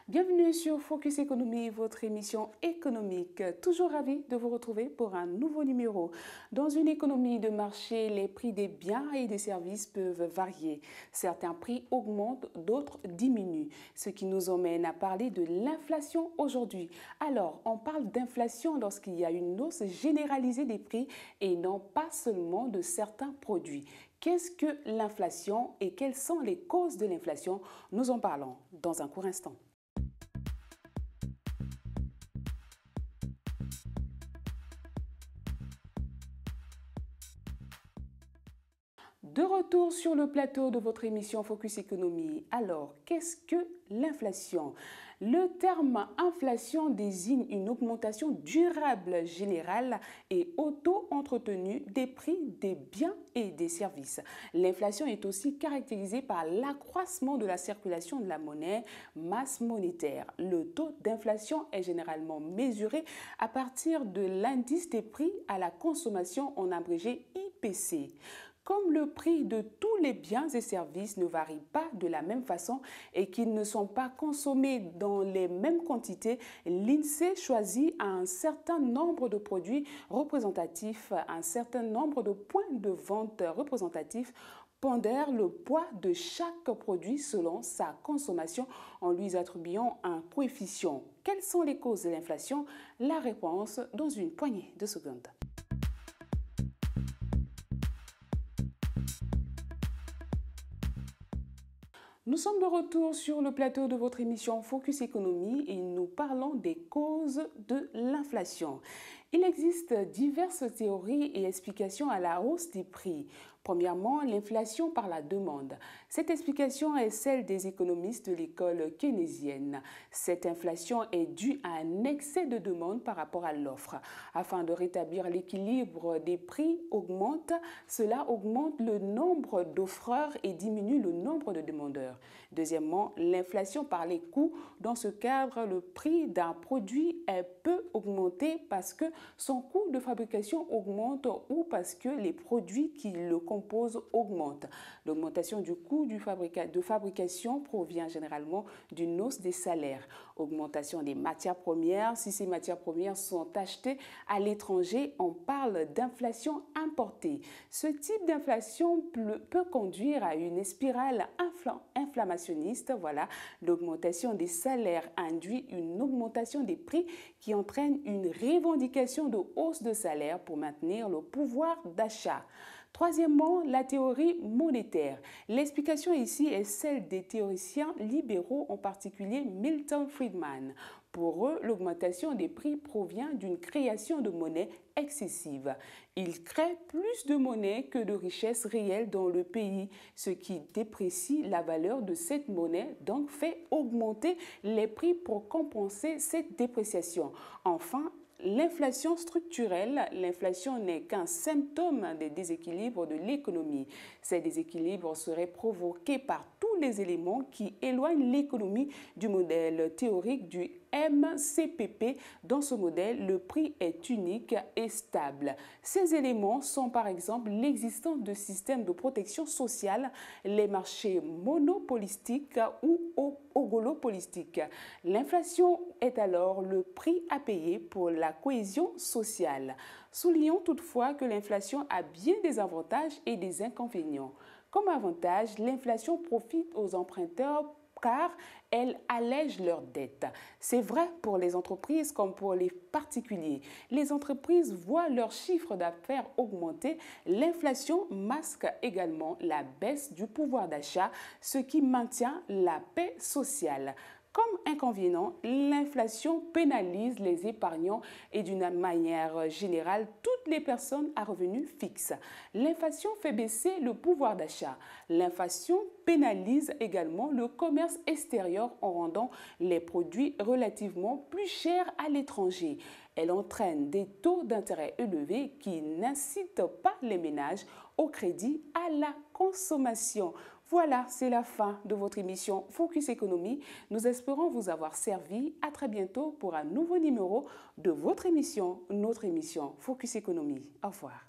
Bienvenue sur Focus Économie, votre émission économique. Toujours ravi de vous retrouver pour un nouveau numéro. Dans une économie de marché, les prix des biens et des services peuvent varier. Certains prix augmentent, d'autres diminuent. Ce qui nous emmène à parler de l'inflation aujourd'hui. Alors, on parle d'inflation lorsqu'il y a une hausse généralisée des prix et non pas seulement de certains produits. Qu'est-ce que l'inflation et quelles sont les causes de l'inflation? Nous en parlons dans un court instant. De retour sur le plateau de votre émission Focus Économie. Alors, qu'est-ce que l'inflation? Le terme inflation désigne une augmentation durable, générale et auto-entretenue des prix des biens et des services. L'inflation est aussi caractérisée par l'accroissement de la circulation de la monnaie, masse monétaire. Le taux d'inflation est généralement mesuré à partir de l'indice des prix à la consommation, en abrégé IPC. Comme le prix de tous les biens et services ne varie pas de la même façon et qu'ils ne sont pas consommés dans les mêmes quantités, l'INSEE choisit un certain nombre de produits représentatifs, un certain nombre de points de vente représentatifs, pondère le poids de chaque produit selon sa consommation en lui attribuant un coefficient. Quelles sont les causes de l'inflation? La réponse dans une poignée de secondes. Nous sommes de retour sur le plateau de votre émission Focus Économie et nous parlons des causes de l'inflation. Il existe diverses théories et explications à la hausse des prix. Premièrement, l'inflation par la demande. Cette explication est celle des économistes de l'école keynésienne. Cette inflation est due à un excès de demande par rapport à l'offre. Afin de rétablir l'équilibre des prix cela augmente le nombre d'offreurs et diminue le nombre de demandeurs. Deuxièmement, l'inflation par les coûts. Dans ce cadre, le prix d'un produit peut augmenter parce que son coût de fabrication augmente ou parce que les produits qui le composent augmentent. L'augmentation du coût de fabrication provient généralement d'une hausse des salaires. Augmentation des matières premières. Si ces matières premières sont achetées à l'étranger, on parle d'inflation importée. Ce type d'inflation peut conduire à une spirale inflationniste. Voilà, l'augmentation des salaires induit une augmentation des prix qui entraîne une revendication de hausse de salaire pour maintenir le pouvoir d'achat. Troisièmement, la théorie monétaire. L'explication ici est celle des théoriciens libéraux, en particulier Milton Friedman. Pour eux, l'augmentation des prix provient d'une création de monnaie excessive. Ils créent plus de monnaie que de richesses réelles dans le pays, ce qui déprécie la valeur de cette monnaie, donc fait augmenter les prix pour compenser cette dépréciation. Enfin, l'inflation structurelle, l'inflation n'est qu'un symptôme des déséquilibres de l'économie. Ces déséquilibres seraient provoqués par tous les éléments qui éloignent l'économie du modèle théorique du MCPP. Dans ce modèle, le prix est unique et stable. Ces éléments sont par exemple l'existence de systèmes de protection sociale, les marchés monopolistiques ou oligopolistiques. L'inflation est alors le prix à payer pour la cohésion sociale. Soulignons toutefois que l'inflation a bien des avantages et des inconvénients. Comme avantage, l'inflation profite aux emprunteurs car elle allège leurs dettes. C'est vrai pour les entreprises comme pour les particuliers. Les entreprises voient leur chiffre d'affaires augmenter. L'inflation masque également la baisse du pouvoir d'achat, ce qui maintient la paix sociale. Comme inconvénient, l'inflation pénalise les épargnants et d'une manière générale toutes les personnes à revenus fixes. L'inflation fait baisser le pouvoir d'achat. L'inflation pénalise également le commerce extérieur en rendant les produits relativement plus chers à l'étranger. Elle entraîne des taux d'intérêt élevés qui n'incitent pas les ménages au crédit à la consommation. Voilà, c'est la fin de votre émission Focus Économie. Nous espérons vous avoir servi. À très bientôt pour un nouveau numéro de votre émission, notre émission Focus Économie. Au revoir.